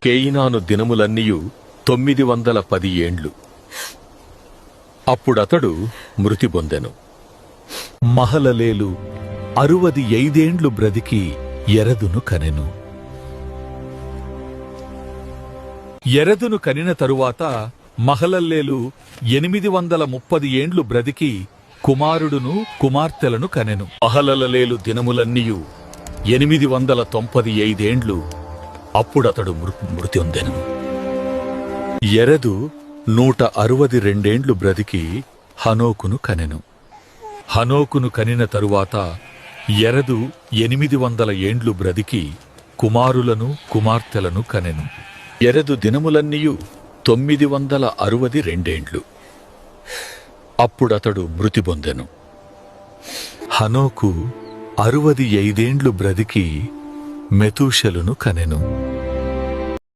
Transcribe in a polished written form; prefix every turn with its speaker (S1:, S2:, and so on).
S1: కేయినాను దినములన్నీయు 910 ఏండ్లు. అప్పుడతడు మృతి పొందెను.
S2: మహలలేలు 65 ఏండ్లు బ్రతికి ఎరదును కనెను. ఎరదును కనిన తరువాత మహలల్లేలు 830 ఏండ్లు బ్రతికి కుమారుడును కుమార్తెలను కనెను. మహలలలేలు దినములన్నీయు 895 ఏండ్లు. అప్పుడతడు మృతి పొందెను. ఎరదు 162 ఏండ్లు బ్రతికి హనోకును కనెను. హనోకును కనిన తరువాత ఎరదు 800 ఏండ్లు బ్రతికి కుమారులను కుమార్తెలను కనెను. ఎరదు దినములన్నీయు 962 ఏండ్లు. అప్పుడతడు మృతి పొందెను. హనోకు 65 ఏండ్లు బ్రతికి మెతూషెలును కనెను.